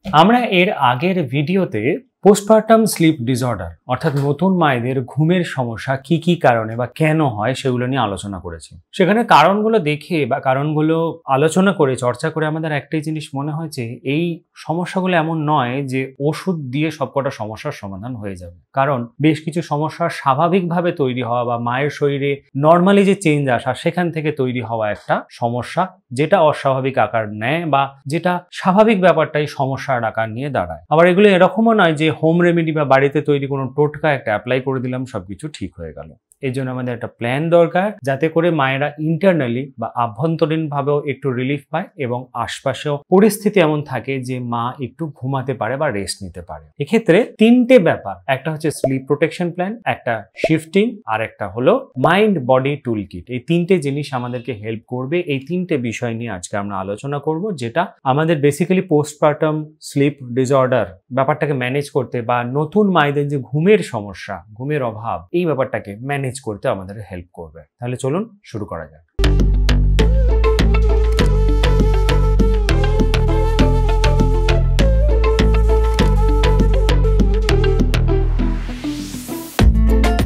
আমরা এর আগের ভিডিওতে পোস্টপার্টাম স্লিপ ডিসঅর্ডার অর্থাৎ নতুন মায়েদের ঘুমের সমস্যা কি কি কারণে বা কেন হয় সেগুলো নিয়ে আলোচনা করেছি। সেখানে কারণগুলো দেখে বা কারণগুলো আলোচনা করে চর্চা করে আমাদের একটাই জিনিস মনে হয়েছে, এই সমস্যাগুলো এমন নয় যে ওষুধ দিয়ে সবকটা সমস্যার সমাধান হয়ে যাবে। কারণ বেশ কিছু সমস্যা স্বাভাবিকভাবে তৈরি হওয়া বা মায়ের শরীরে নর্মালি যে চেঞ্জ আসা সেখান থেকে তৈরি হওয়া একটা সমস্যা, যেটা অস্বাভাবিক আকার নেয় বা যেটা স্বাভাবিক ব্যাপারটাই সমস্যার আকার নিয়ে দাঁড়ায়। আবার এগুলো এরকমও নয় যে হোম রেমেডি বা বাড়িতে তৈরি কোনো টোটকা একটা অ্যাপ্লাই করে দিলাম সবকিছু ঠিক হয়ে গেল। এই জন্য আমাদের একটা প্ল্যান দরকার, যাতে করে মায়েরা ইন্টারনালি বা আভ্যন্তরীণ ভাবেও একটু রিলিফ পায় এবং আশপাশেও পরিস্থিতি এমন থাকে যে মা একটু ঘুমাতে পারে বা রেস্ট নিতে পারে। এক্ষেত্রে তিনটে ব্যাপার, একটা হচ্ছে স্লিপ প্রোটেকশন প্ল্যান, একটা শিফটিং, আর একটা হলো মাইন্ড বডি টুল কিট। এই তিনটে জিনিস আমাদেরকে হেল্প করবে। এই তিনটে বিষয় নিয়ে আজকে আমরা আলোচনা করব, যেটা আমাদের বেসিক্যালি পোস্টপার্টাম স্লিপ ডিসঅর্ডার ব্যাপারটাকে ম্যানেজ করতে বা নতুন মায়েদের যে ঘুমের সমস্যা, ঘুমের অভাব, এই ব্যাপারটাকে ম্যানেজ করতে আমাদের হেল্প করবে। তাহলে চলুন শুরু করা যাক।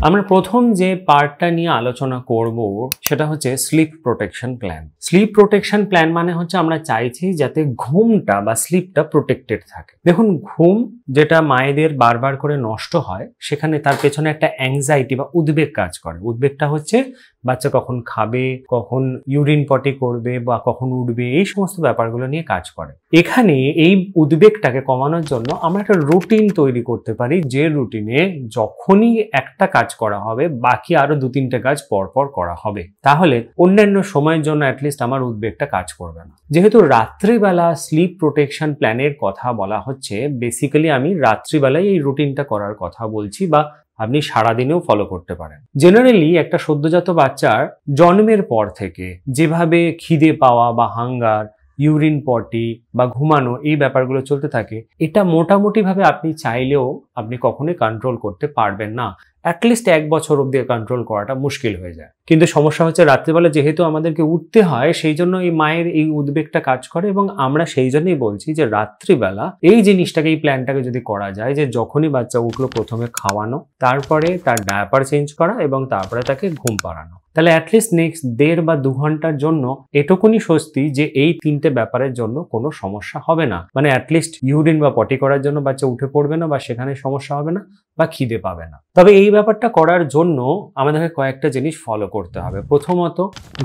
আমরা প্রথম যে পার্টটা নিয়ে আলোচনা করব সেটা হচ্ছে slip protection plan. Slip protection plan মানে হচ্ছে আমরা চাইছি যাতে ঘুমটা বা স্লিপটা প্রোটেক্টেড থাকে। দেখুন, ঘুম যেটা মায়েদের বারবার করে নষ্ট হয়, সেখানে তার পেছনে একটা অ্যাংজাইটি বা উদ্বেগ কাজ করে। উদ্বেগটা হচ্ছে বাচ্চা কখন খাবে, কখন ইউরিন পটি করবে বা কখন উঠবে, এই সমস্ত ব্যাপারগুলো নিয়ে কাজ করে। এখানে এই উদ্বেগটাকে কমানোর জন্য আমরা একটা রুটিন তৈরি করতে পারি, যে রুটিনে যখনই একটা কাজ করা হবে বাকি আরো 2-3টে কাজ পরপর করা হবে। তাহলে অন্যান্য সময়ের জন্য অ্যাটলিস্ট আমার উদ্বেগটা কাজ করবে না। যেহেতু রাত্রিবেলা স্লিপ প্রোটেকশন প্ল্যানের কথা বলা হচ্ছে, বেসিক্যালি আমি রাত্রিবেলায় এই রুটিনটা করার কথা বলছি, বা আপনি সারাদিনেও ফলো করতে পারেন। জেনারেলি একটা সদ্যজাত বাচ্চার জন্মের পর থেকে যেভাবে খিদে পাওয়া বা হাঙ্গার, ইউরিন পটি বা ঘুমানো, এই ব্যাপারগুলো চলতে থাকে, এটা মোটামুটি ভাবে আপনি চাইলেও আপনি কখনোই কন্ট্রোল করতে পারবেন না। অ্যাটলিস্ট 1 বছর অব্দি কন্ট্রোল করাটা মুশকিল হয়ে যায়। কিন্তু সমস্যা হচ্ছে রাত্রিবেলা যেহেতু আমাদেরকে উঠতে হয়, সেই জন্য এই মায়ের এই উদ্বেগটা কাজ করে, এবং আমরা সেই জন্যই বলছি যে রাত্রিবেলা এই জিনিসটাকে, এই প্ল্যানটাকে যদি করা যায়, যে যখনই বাচ্চা উঠলো প্রথমে খাওয়ানো, তারপরে তার ডায়াপার চেঞ্জ করা এবং তারপরে তাকে ঘুম পাড়ানো, তাহলে অ্যাটলিস্ট নেক্সট 1.5 বা 2 ঘন্টার জন্য এটুকুনি স্বস্তি যে এই তিনটে ব্যাপারের জন্য কোনো সমস্যা হবে না। মানে অ্যাটলিস্ট ইউরিন বা পটি করার জন্য বাচ্চা উঠে পড়বে না বা সেখানে সমস্যা হবে না বা খিদে পাবে না। তবে এই ব্যাপারটা করার জন্য আমাদেরকে কয়েকটা জিনিস ফলো করতে হবে। প্রথমত,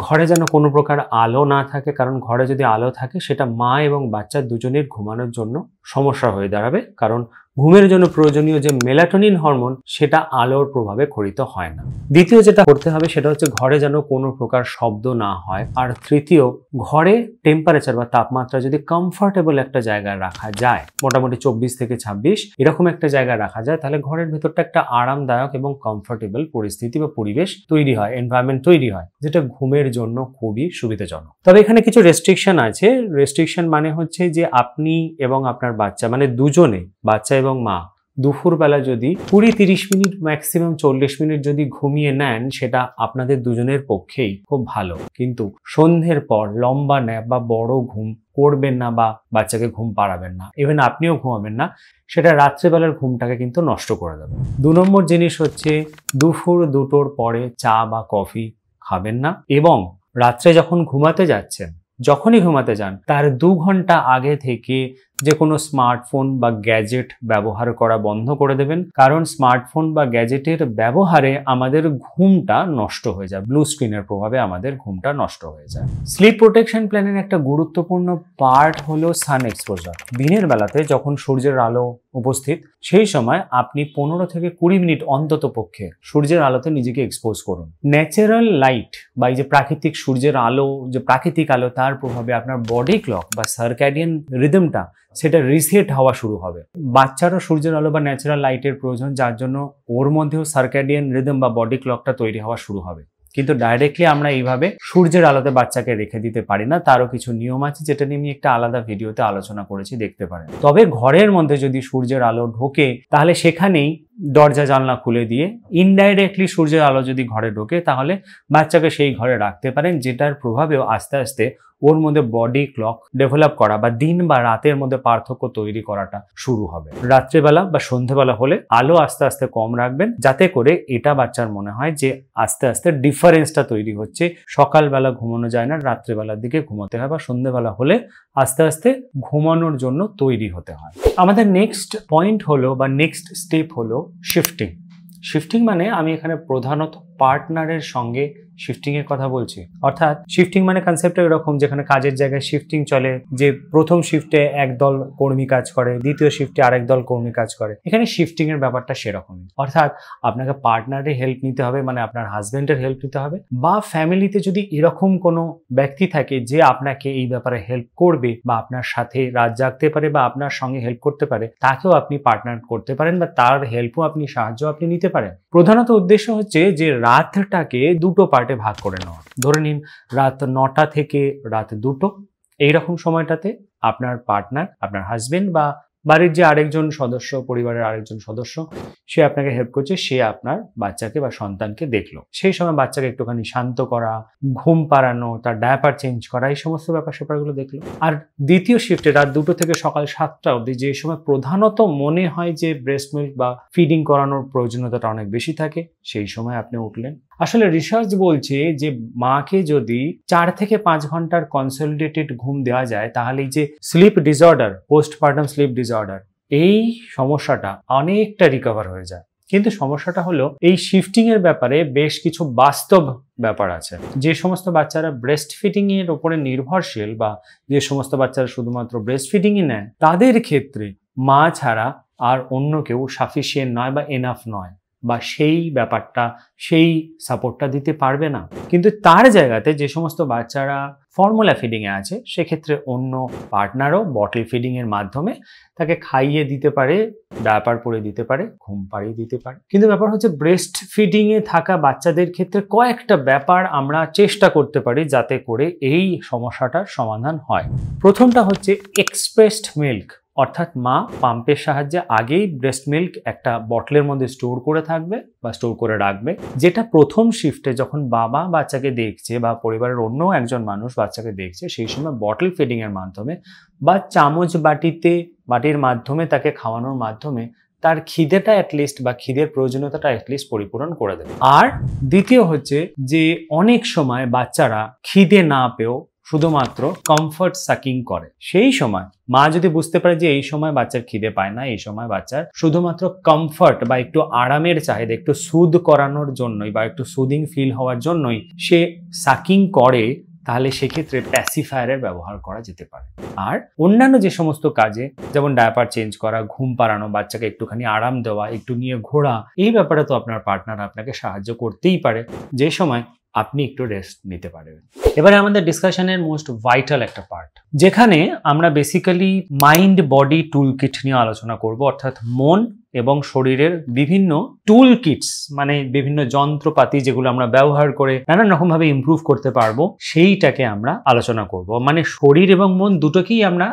ঘরে যেন কোনো প্রকার আলো না থাকে, কারণ ঘরে যদি আলো থাকে সেটা মা এবং বাচ্চা দুজনের ঘুমানোর জন্য সমস্যা হয়ে দাঁড়াবে। কারণ ঘুমের জন্য প্রয়োজনীয় যে মেলাটোনিন হরমোন, সেটা আলোর প্রভাবে ক্ষরিত হয় না। দ্বিতীয় যেটা করতে হবে সেটা হচ্ছে ঘরে যেন কোনো প্রকার শব্দ না হয়। আর তৃতীয়, ঘরে টেম্পারেচার বা তাপমাত্রা যদি কমফোর্টেবল একটা জায়গায় রাখা যায়, মোটামুটি 24 থেকে 26 এরকম একটা জায়গায় রাখা যায়, তাহলে ঘরের ভেতরটা একটা আরামদায়ক এবং কমফোর্টেবল পরিস্থিতি বা পরিবেশ তৈরি হয়, এনভায়রনমেন্ট তৈরি হয়, যেটা ঘুমের জন্য খুবই সুবিধাজনক। তবে এখানে কিছু রেস্ট্রিকশন আছে। রেস্ট্রিকশন মানে হচ্ছে যে আপনি এবং আপনার বাচ্চা, মানে দুজনে, বাচ্চা এবং মা, দুপুরবেলা যদি 20-30 মিনিট, ম্যাক্সিমাম 40 মিনিট যদি ঘুমিয়ে নেন, সেটা আপনাদের দুজনের পক্ষেই খুব ভালো। কিন্তু সন্ধ্যের পর লম্বা ন্যাপ বা বড় ঘুম করবেন না বা বাচ্চাকে ঘুম পাড়াবেন না, ইভেন আপনিও ঘুমাবেন না, সেটা রাত্রেবেলার ঘুমটাকে কিন্তু নষ্ট করে দেবে। 2 নম্বর জিনিস হচ্ছে, দুপুর 2টোর পরে চা বা কফি খাবেন না, এবং রাত্রে যখন ঘুমাতে যাচ্ছেন, যখনই ঘুমাতে যান তার 2 ঘন্টা আগে থেকে যে কোনো স্মার্টফোন বা গ্যাজেট ব্যবহার করা বন্ধ করে দেবেন। কারণ স্মার্টফোন বা গ্যাজেটের ব্যবহারে আমাদের ঘুমটা নষ্ট হয়ে যায়, ব্লু স্ক্রিনের প্রভাবে আমাদের ঘুমটা নষ্ট হয়ে যায়। স্লিপ প্রোটেকশন প্ল্যানের একটা গুরুত্বপূর্ণ পার্ট হলো সান এক্সপোজার। দিনের বেলাতে যখন সূর্যের আলো উপস্থিত, সেই সময় আপনি 15 থেকে 20 মিনিট অন্তত পক্ষে সূর্যের আলোতে নিজেকে এক্সপোজ করুন। ন্যাচারাল লাইট বা এই যে প্রাকৃতিক সূর্যের আলো, যে প্রাকৃতিক আলো, তার প্রভাবে আপনার বডি ক্লক বা সার্ক্যাডিয়ান রিদমটা সেটা রিসেট হওয়া শুরু হবে। বাচ্চারও সূর্যের আলো বা ন্যাচারাল লাইটের প্রয়োজন, যার জন্য ওর মধ্যেও সার্ক্যাডিয়ান রিদম বা বডি ক্লকটা তৈরি হওয়া শুরু হবে। কিন্তু ডাইরেক্টলি আমরা এইভাবে সূর্যের আলোতে বাচ্চাকে রেখে দিতে পারি না, তারও কিছু নিয়ম আছে, যেটা নিয়ে আমি একটা আলাদা ভিডিওতে আলোচনা করেছি, দেখতে পারেন। তবে ঘরের মধ্যে যদি সূর্যের আলো ঢোকে, তাহলে সেখানেই দরজা জানলা খুলে দিয়ে ইনডাইরেক্টলি সূর্যের আলো যদি ঘরে ঢোকে, তাহলে বাচ্চাকে সেই ঘরে রাখতে পারেন, যেটার প্রভাবেও আস্তে আস্তে ওর মধ্যে বডি ক্লক ডেভেলপ করা বা দিন বা রাতের মধ্যে পার্থক্য তৈরি করাটা শুরু হবে। রাত্রেবেলা বা সন্ধ্যেবেলা হলে আলো আস্তে আস্তে কম রাখবেন, যাতে করে এটা বাচ্চার মনে হয় যে আস্তে আস্তে ডিফারেন্সটা তৈরি হচ্ছে, সকালবেলা ঘুমানো যায় না, রাত্রেবেলার দিকে ঘুমোতে হয়, বা সন্ধ্যেবেলা হলে আস্তে আস্তে ঘুমানোর জন্য তৈরি হতে হয়। আমাদের নেক্সট পয়েন্ট হলো বা নেক্সট স্টেপ হলো শিফটিং। শিফটিং মানে আমি এখানে প্রধানত পার্টনারের সঙ্গে শিফটিং এর কথা বলছি। অর্থাৎ শিফটিং মানে কনসেপ্টটা এরকম, যেখানে কাজের জায়গায় শিফটিং চলে, যে প্রথম শিফটে একদল কর্মী কাজ করে, দ্বিতীয় শিফটে আরেক দল কর্মী কাজ করে। এখানে শিফটিং এর ব্যাপারটা সেরকমই, অর্থাৎ আপনাকে পার্টনারের হেল্প নিতে হবে, মানে আপনার হাজবেন্ডের হেল্প নিতে হবে, বা ফ্যামিলিতে যদি এরকম কোনো ব্যক্তি থাকে যে আপনাকে এই ব্যাপারে হেল্প করবে বা আপনার সাথে রাত জাগতে পারে বা আপনার সঙ্গে হেল্প করতে পারে, তাকেও আপনি পার্টনার করতে পারেন বা তার হেল্পও আপনি সাহায্য আপনি নিতে পারেন। প্রধানত উদ্দেশ্য হচ্ছে যে রাতটাকে দুটো পার্টে ভাগ করে নেওয়া। ধরে নিন রাত 9টা থেকে রাত 2টো, এইরকম সময়টাতে আপনার পার্টনার, আপনার হাজবেন্ড বা বাড়ির যে আরেকজন সদস্য, পরিবারের আরেকজন সদস্য, সে আপনাকে হেল্প করছে, সে আপনার বাচ্চাকে বা সন্তানকে দেখলো। সেই সময় বাচ্চাকে একটুখানি শান্ত করা, ঘুম পাড়ানো, তার ডায়াপার চেঞ্জ করা, এই সমস্ত ব্যাপার স্যাপারগুলো দেখলো। আর দ্বিতীয় শিফটে রাত 2টো থেকে সকাল 7টা অবধি, যে সময় প্রধানত মনে হয় যে ব্রেস্ট মিল্ক বা ফিডিং করানোর প্রয়োজনীয়তাটা অনেক বেশি থাকে, সেই সময় আপনি উঠলেন। আসলে রিসার্চ বলছে যে মাকে যদি 4 থেকে 5 ঘন্টার কনসলিডেটেড ঘুম দেওয়া যায়, তাহলে এই যে sleep disorder, postpartum sleep disorder, এই সমস্যাটা অনেকটা রিকভার হয়ে যায়। কিন্তু সমস্যাটা হলো এই শিফটিং এর ব্যাপারে বেশ কিছু বাস্তব ব্যাপার আছে। যে সমস্ত বাচ্চারা ব্রেস্ট ফিডিং এর উপরে নির্ভরশীল বা যে সমস্ত বাচ্চারা শুধুমাত্র ব্রেস্ট ফিডিংই নেয়, তাদের ক্ষেত্রে মা ছাড়া আর অন্য কেউ সাফিসিয়েন্ট নয় বা এনাফ নয়, বা সেই ব্যাপারটা, সেই সাপোর্টটা দিতে পারবে না। কিন্তু তার জায়গাতে যে সমস্ত বাচ্চারা ফর্মুলা ফিডিং এ আছে, সেক্ষেত্রে অন্য পার্টনারও বটল ফিডিং এর মাধ্যমে তাকে খাইয়ে দিতে পারে, ডায়াপার পরে দিতে পারে, ঘুম পাড়িয়ে দিতে পারে। কিন্তু ব্যাপার হচ্ছে ব্রেস্ট ফিডিং এ থাকা বাচ্চাদের ক্ষেত্রে কয়েকটা ব্যাপার আমরা চেষ্টা করতে পারি যাতে করে এই সমস্যাটার সমাধান হয়। প্রথমটা হচ্ছে এক্সপ্রেসড মিল্ক, অর্থাৎ মা পাম্পের সাহায্যে আগেই ব্রেস্ট মিল্ক একটা বটলের মধ্যে স্টোর করে থাকবে বা স্টোর করে রাখবে, যেটা প্রথম শিফটে যখন বাবা বাচ্চাকে দেখছে বা পরিবারের অন্য একজন মানুষ বাচ্চাকে দেখছে, সেই সময় বটল ফিডিং এর মাধ্যমে বা চামচ বাটির মাধ্যমে তাকে খাওয়ানোর মাধ্যমে তার খিদেটা অ্যাটলিস্ট বা খিদের প্রয়োজনীয়তাটা অ্যাটলিস্ট পরিপূরণ করে দেবে। আর দ্বিতীয় হচ্ছে যে অনেক সময় বাচ্চারা খিদে না পেয়েও শুধুমাত্র কমফর্ট সাকিং করে। সেই সময় মা যদি বুঝতে পারে যে এই সময় বাচ্চার খিদে পায় না, এই সময় বাচ্চার শুধুমাত্র কমফর্ট বা একটু আরামের চাহিদা, একটু সুদ করানোর জন্যই বা একটু সুদিং ফিল হওয়ার জন্যই সে সাকিং করে, তাহলে সেক্ষেত্রে প্যাসিফায়ারের ব্যবহার করা যেতে পারে। আর অন্যান্য যে সমস্ত কাজে, যেমন ডায়াপার চেঞ্জ করা, ঘুম পাড়ানো, বাচ্চাকে একটুখানি আরাম দেওয়া, একটু নিয়ে ঘোরা, এই ব্যাপারে তো আপনার পার্টনার আপনাকে সাহায্য করতেই পারে, যে সময় আপনি একটু রেস্ট নিতে পারবেন। এবারে আমাদের ডিসকাশনের মোস্ট ভাইটাল একটা পার্ট, যেখানে আমরা বেসিক্যালি মাইন্ড বডি টুল কিট নিয়ে আলোচনা করব, অর্থাৎ মন এবং শরীরের বিভিন্ন টুল কিটস, মানে বিভিন্ন যন্ত্রপাতি যেগুলো আমরা ব্যবহার করে নানান রকম ভাবে ইমপ্রুভ করতে পারবো, সেইটাকে আমরা আলোচনা করব। মানে শরীর এবং মন দুটোকেই আমরা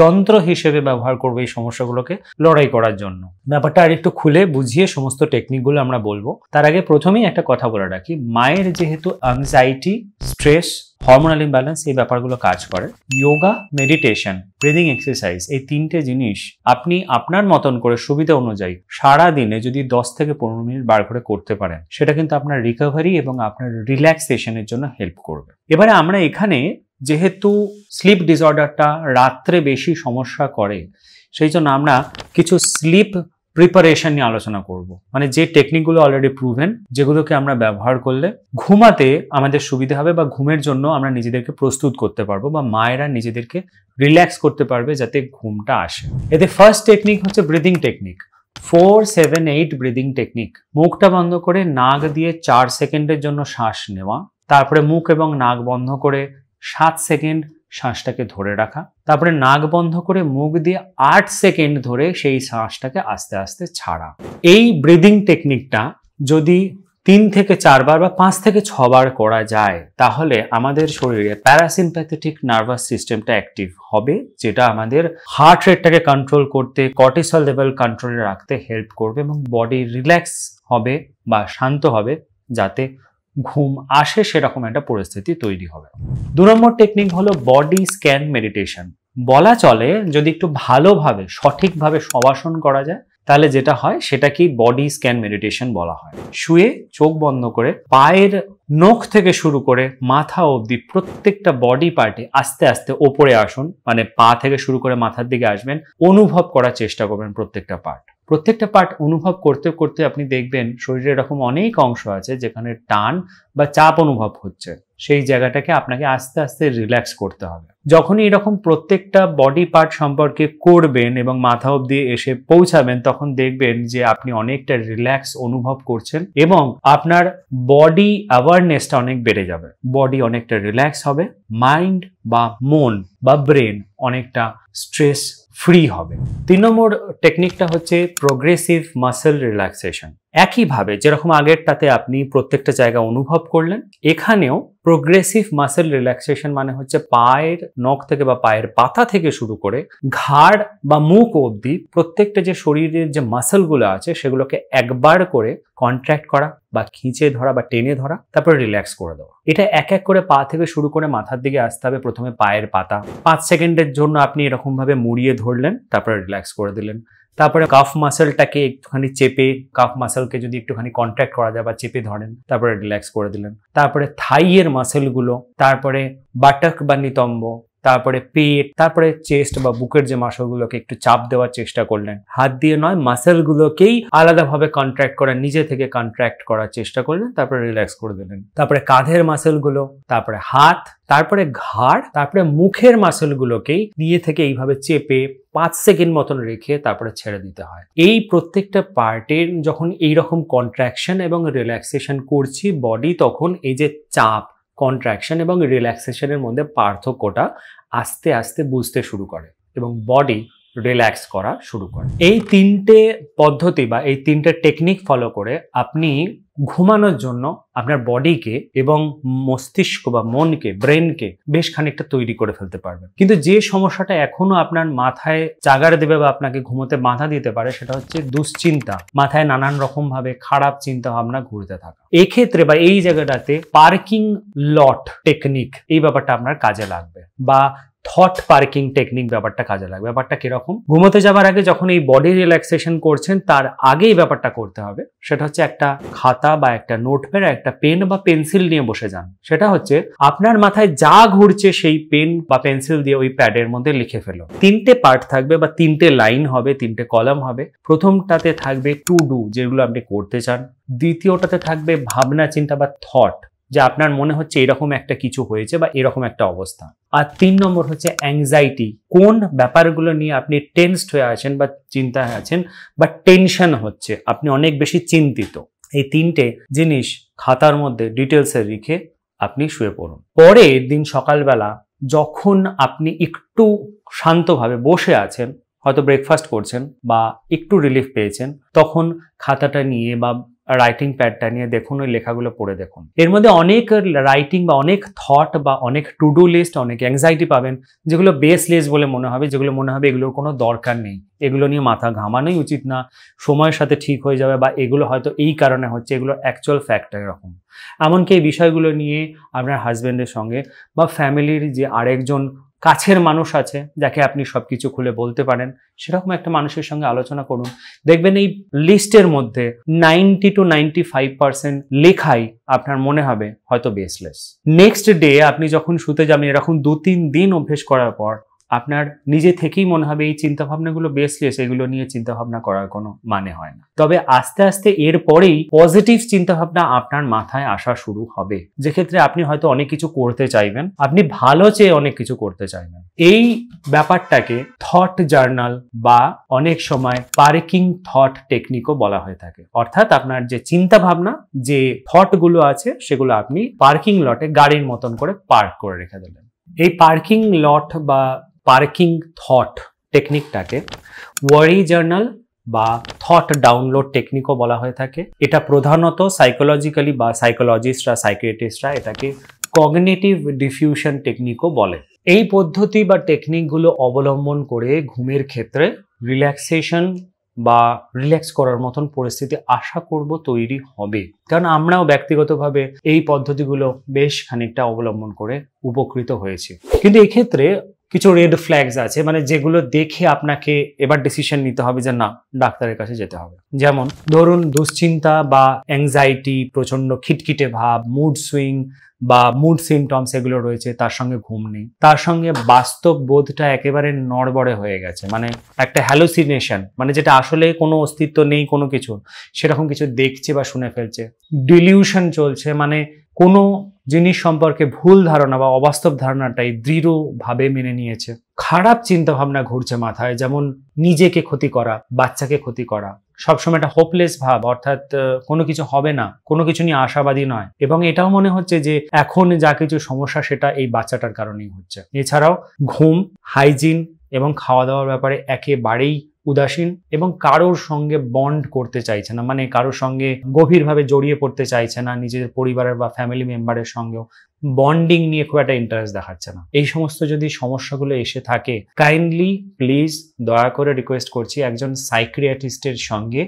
যন্ত্র হিসেবে ব্যবহার করবো এই সমস্যাগুলোকে লড়াই করার জন্য। ব্যাপারটা আর একটু খুলে বুঝিয়ে সমস্ত টেকনিকগুলো আমরা বলবো। তার আগে প্রথমেই একটা কথা বলে রাখি, মায়ের যেহেতু অ্যাংজাইটি, স্ট্রেস, হরমোনাল ইমব্যালেন্স, এই ব্যাপারগুলো কাজ করে, যোগা, মেডিটেশন, ব্রিদিং এক্সারসাইজ, এই 3টে জিনিস আপনি আপনার মতন করে সুবিধা অনুযায়ী সারা দিনে যদি 10 থেকে 15 মিনিট বার করে করতে পারেন, সেটা কিন্তু আপনার রিকভারি এবং আপনার রিল্যাক্সেশনের জন্য হেল্প করবে। এবারে আমরা এখানে যেহেতু স্লিপ ডিসঅর্ডারটা রাত্রে বেশি সমস্যা করে, সেই জন্য আমরা কিছু স্লিপ প্রিপারেশন নিয়ে আলোচনা করব। মানে যে টেকনিকগুলো অলরেডি প্রুভেন, যেগুলোকে আমরা ব্যবহার করলে ঘুমাতে আমাদের সুবিধা হবে বা ঘুমের জন্য আমরা নিজেদেরকে প্রস্তুত করতে পারবো বা মায়েরা নিজেদেরকে রিল্যাক্স করতে পারবে যাতে ঘুমটা আসে। এতে ফার্স্ট টেকনিক হচ্ছে ব্রিদিং টেকনিক, 4-7-8 ব্রিদিং টেকনিক। মুখটা বন্ধ করে নাক দিয়ে 4 সেকেন্ডের জন্য শ্বাস নেওয়া, তারপরে মুখ এবং নাক বন্ধ করে 7 সেকেন্ড শ্বাসটাকে ধরে রাখা, তারপরে নাক বন্ধ করে মুখ দিয়ে 8 সেকেন্ড ধরে সেই শ্বাসটাকে আস্তে আস্তে ছাড়া। এই ব্রিদিং টেকনিকটা যদি 3 থেকে 4 বার বা 5 থেকে 6 বার করা যায়, তাহলে আমাদের শরীরে প্যারাসিম্প্যাথেটিক নার্ভাস সিস্টেমটা অ্যাক্টিভ হবে, যেটা আমাদের হার্ট রেটটাকে কন্ট্রোল করতে, কর্টিসল লেভেল কন্ট্রোলে রাখতে হেল্প করবে এবং বডি রিল্যাক্স হবে বা শান্ত হবে, যাতে ঘুম আসে সেরকম একটা পরিস্থিতি তৈরি হবে। 2 নম্বর টেকনিক হলো বডি স্ক্যান মেডিটেশন। বলা চলে যদি একটু ভালোভাবে সঠিকভাবে শবাসন করা যায় তাহলে যেটা হয় সেটাকেই বডি স্ক্যান মেডিটেশন বলা হয়। শুয়ে চোখ বন্ধ করে পায়ের নখ থেকে শুরু করে মাথা অবধি প্রত্যেকটা বডি পার্টে আস্তে আস্তে ওপরে আসুন, মানে পা থেকে শুরু করে মাথার দিকে আসবেন, অনুভব করার চেষ্টা করবেন প্রত্যেকটা পার্ট অনুভব করতে করতে আপনি দেখবেন শরীরে এরকম অনেক অংশ আছে যেখানে টান বা চাপ অনুভব হচ্ছে, সেই জায়গাটাকে আপনাকে আস্তে আস্তে রিল্যাক্স করতে হবে। যখনই এরকম প্রত্যেকটা বডি পার্ট সম্পর্কে করবেন এবং মাথা অবধি এসে পৌঁছাবেন তখন দেখবেন যে আপনি অনেকটা রিল্যাক্স অনুভব করছেন এবং আপনার বডি অ্যাওয়ারনেসটা অনেক বেড়ে যাবে, বডি অনেকটা রিল্যাক্স হবে, মাইন্ড বা মন বা ব্রেন অনেকটা স্ট্রেস ফ্রি হবে। 3 নম্বর টেকনিকটা হচ্ছে প্রোগ্রেসিভ মাসেল রিল্যাক্সেশন। একইভাবে যেরকম আগেরটাতে আপনি প্রত্যেকটা জায়গা অনুভব করলেন, এখানেও প্রোগ্রেসিভ মাসেল রিল্যাক্সেশন মানে হচ্ছে পায়ের নখ থেকে বা পায়ের পাতা থেকে শুরু করে ঘাড় বা মুখ অবধি প্রত্যেকটা যে শরীরের যে মাসেলগুলো আছে সেগুলোকে একবার করে কন্ট্রাক্ট করা বা খিঁচে ধরা বা টেনে ধরা, তারপরে রিল্যাক্স করে দেওয়া। এটা এক এক করে পা থেকে শুরু করে মাথার দিকে আসতে হবে। প্রথমে পায়ের পাতা 5 সেকেন্ডের জন্য আপনি এরকম ভাবে মুড়িয়ে ধরলেন, তারপরে রিল্যাক্স করে দিলেন। তারপরে কাফ মাসেলটাকে একটুখানি চেপে, কাফ মাসেলকে যদি একটুখানি কন্ট্রাক্ট করা যায় বা চেপে ধরেন, তারপরে রিল্যাক্স করে দিলেন। তারপরে থাইয়ের মাসেলগুলো, তারপরে বাটক বা নিতম্ব, তারপরে পেট, তারপরে চেস্ট বা বুকের যে মাসলগুলোকে একটু চাপ দেওয়ার চেষ্টা করলেন। হাত দিয়ে নয়, মাসেলগুলোকেই আলাদাভাবে কন্ট্রাক্ট করা, নিজে থেকে কন্ট্রাক্ট করার চেষ্টা করলেন, তারপরে রিল্যাক্স করে দিলেন। তারপরে কাঁধের মাসেলগুলো, তারপরে হাত, তারপরে ঘাড়, তারপরে মুখের মাসেলগুলোকেই নিজে থেকে এইভাবে চেপে 5 সেকেন্ড মতন রেখে তারপরে ছেড়ে দিতে হয়। এই প্রত্যেকটা পার্টের যখন এইরকম কন্ট্রাকশন এবং রিল্যাক্সেশন করছি বডি, তখন এই যে চাপ, কন্ট্রাকশন এবং রিল্যাক্সেশনের মধ্যে পার্থক্যটা আস্তে আস্তে বুঝতে শুরু করে এবং বডি রিল্যাক্স করা শুরু করে। এই 3টে পদ্ধতি বা এই 3টে টেকনিক ফলো করে আপনি ঘুমানোর জন্য আপনার বডিকে এবং মস্তিষ্ক বা মনকে, ব্রেনকে বেশ খানিকটা তৈরি করে ফেলতে পারবেন। কিন্তু যে সমস্যাটা এখনো আপনার মাথায় জাগার দেবে বা আপনাকে ঘুমোতে বাধা দিতে পারে সেটা হচ্ছে দুশ্চিন্তা, মাথায় নানান রকম ভাবে খারাপ চিন্তা ভাবনা ঘুরতে থাকা। এই ক্ষেত্রে বা এই জায়গাটাতে পার্কিং লট টেকনিক এই ব্যাপারটা আপনার কাজে লাগবে, বা থট পার্কিং টেকনিক ব্যাপারটা কাজে লাগবে। ব্যাপারটা কিরকম? ঘুমোতে যাবার আগে যখন এই বডি রিল্যাক্সেশন করছেন তার আগেই ব্যাপারটা করতে হবে, সেটা হচ্ছে একটা খাতা বা একটা নোটপ্যাড, একটা পেন বা পেন্সিল নিয়ে বসে যান। সেটা হচ্ছে আপনার মাথায় যা ঘুরছে সেই পেন বা পেন্সিল দিয়ে ওই প্যাডের মধ্যে লিখে ফেলো। 3টে পার্ট থাকবে বা 3টে লাইন হবে, 3টে কলাম হবে। প্রথমটাতে থাকবে টু ডু, যেগুলো আপনি করতে চান। দ্বিতীয়টাতে থাকবে ভাবনা চিন্তা বা থট, যে আপনার মনে হচ্ছে এরকম একটা কিছু হয়েছে বা এরকম একটা অবস্থা। আর 3 নম্বর হচ্ছে অ্যাংজাইটি, কোন ব্যাপারগুলো নিয়ে আপনি টেনসড হয়ে আছেন বা চিন্তায় আছেন বা টেনশন হচ্ছে, আপনি অনেক বেশি চিন্তিত। এই 3টে জিনিস খাতার মধ্যে ডিটেলসে লিখে আপনি শুয়ে পড়ুন। পরের দিন সকালবেলা যখন আপনি একটু শান্তভাবে বসে আছেন, হয়তো ব্রেকফাস্ট করছেন বা একটু রিলিফ পেয়েছেন, তখন খাতাটা নিয়ে বা রাইটিং প্যাডটা নিয়ে দেখুন, ওই লেখাগুলো পড়ে দেখুন। এর মধ্যে অনেক রাইটিং বা অনেক থট বা অনেক টু ডু লিস্ট, অনেক অ্যাংজাইটি পাবেন যেগুলো বেসলেস বলে মনে হবে, যেগুলো মনে হবে এগুলোর কোনো দরকার নেই, এগুলো নিয়ে মাথা ঘামানোই উচিত না, সময়ের সাথে ঠিক হয়ে যাবে, বা এগুলো হয়তো এই কারণে হচ্ছে, এগুলো অ্যাকচুয়াল ফ্যাক্ট এরকম। এমনকি এই বিষয়গুলো নিয়ে আপনার হাজব্যান্ডের সঙ্গে বা ফ্যামিলির যে আরেকজন কাছের মানুষ আছে যাকে আপনি সবকিছু খুলে বলতে পারেন, সেরকম একটা মানুষের সঙ্গে আলোচনা করুন। দেখবেন এই লিস্টের মধ্যে 90 to 95% লেখাই আপনার মনে হবে হয়তো বেসলেস। নেক্সট ডে আপনি যখন শুতে যাবেন, এরকম 2-3 দিন অভ্যেস করার পর আপনার নিজে থেকেই মনে হবে এই চিন্তাভাবনাগুলো বেসলেস, এগুলো নিয়ে চিন্তাভাবনা করার কোনো মানে হয় না। তবে আস্তে আস্তে এরপরেই পজিটিভ চিন্তাভাবনা আপনার মাথায় আসা শুরু হবে, যে ক্ষেত্রে আপনি হয়তো অনেক কিছু করতে চাইবেন, আপনি ভালো চেয়ে অনেক কিছু করতে চাইবেন। এই ব্যাপারটাকে থট জার্নাল বা অনেক সময় পার্কিং থট টেকনিকও বলা হয়ে থাকে। অর্থাৎ আপনার যে চিন্তাভাবনা, যে থটগুলো আছে সেগুলো আপনি পার্কিং লটে গাড়ির মতন করে পার্ক করে রেখে দিলেন। এই পার্কিং লট বা পার্কিং থট টেকনিকটাকে ওয়ারি জার্নাল বা থট ডাউনলোড টেকনিকও বলা হয়ে থাকে। এটা প্রধানত সাইকোলজিক্যালি বা সাইকোলজিস্টরা, সাইকিয়াট্রিস্টরা এটাকে কগনিটিভ ডিফিউশন টেকনিকও বলে। এই পদ্ধতি বা টেকনিকগুলো অবলম্বন করে ঘুমের ক্ষেত্রে রিল্যাক্সেশন বা রিল্যাক্স করার মতন পরিস্থিতি আশা করব তৈরি হবে, কারণ আমরাও ব্যক্তিগতভাবে এই পদ্ধতিগুলো বেশ খানিকটা অবলম্বন করে উপকৃত হয়েছি। কিন্তু এক্ষেত্রে কিছু রেড ফ্ল্যাগস আছে, মানে যেগুলো দেখে আপনাকে এবার ডিসিশন নিতে হবে যে না, ডাক্তারের কাছে যেতে হবে। যেমন ধরুন দুশ্চিন্তা বা অ্যাংজাইটি, প্রচন্ড খিটখিটে ভাব, মুড সুইং বা মুড সিমটমস এগুলো রয়েছে, তার সঙ্গে ঘুম নেই, তার সঙ্গে বাস্তব বোধটা একেবারে নড়বড়ে হয়ে গেছে, মানে একটা হ্যালুসিনেশন, মানে যেটা আসলে কোনো অস্তিত্ব নেই কোনো কিছু, সেরকম কিছু দেখছে বা শুনে ফেলছে। ডিলিউশন চলছে, মানে কোনো জিনিস সম্পর্কে ভুল ধারণা বা অবাস্তব ধারণাটাই দৃঢ়ভাবে মেনে নিয়েছে। খারাপ চিন্তা ভাবনা ঘুরছে মাথায়, যেমন নিজেকে ক্ষতি করা, বাচ্চাকে ক্ষতি করা, সবসময় একটা হোপলেস ভাব, অর্থাৎ কোনো কিছু হবে না, কোনো কিছু নিয়ে আশাবাদী নয়, এবং এটাও মনে হচ্ছে যে এখন যা কিছু সমস্যা সেটা এই বাচ্চাটার কারণেই হচ্ছে। এছাড়াও ঘুম, হাইজিন এবং খাওয়া দাওয়ার ব্যাপারে একেবারেই উদাসীন, এবং কারোর সঙ্গে বন্ড করতে চাইছে না, মানে কারোর সঙ্গে গভীরভাবে জড়িয়ে পড়তে চাইছে না, নিজেদের পরিবারের বা ফ্যামিলি মেম্বারের সঙ্গেও বন্ডিং নিয়ে খুব একটা ইন্টারেস্ট দেখাচ্ছে না। এই সমস্ত যদি সমস্যাগুলো এসে থাকে, কাইন্ডলি প্লিজ দয়া করে রিকোয়েস্ট করছি একজন সাইকিয়াট্রিস্টের সঙ্গে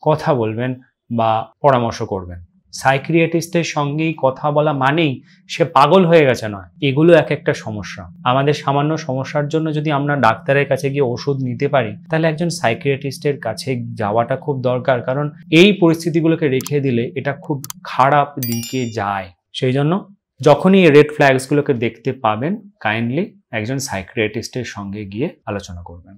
কথা বলবেন বা পরামর্শ করবেন। সাইকিয়াট্রিস্টের সঙ্গেই কথা বলা মানেই সে পাগল হয়ে গেছে নয়, এগুলো এক একটা সমস্যা। আমাদের সামান্য সমস্যার জন্য যদি আমরা ডাক্তারের কাছে গিয়ে ওষুধ নিতে পারি, তাহলে একজন সাইকিয়াট্রিস্টের কাছে যাওয়াটা খুব দরকার, কারণ এই পরিস্থিতিগুলোকে রেখে দিলে এটা খুব খারাপ দিকে যায়। সেই জন্য যখনই এই রেড ফ্ল্যাগসগুলোকে দেখতে পাবেন, কাইন্ডলি একজন সাইকিয়াট্রিস্টের সঙ্গে গিয়ে আলোচনা করবেন।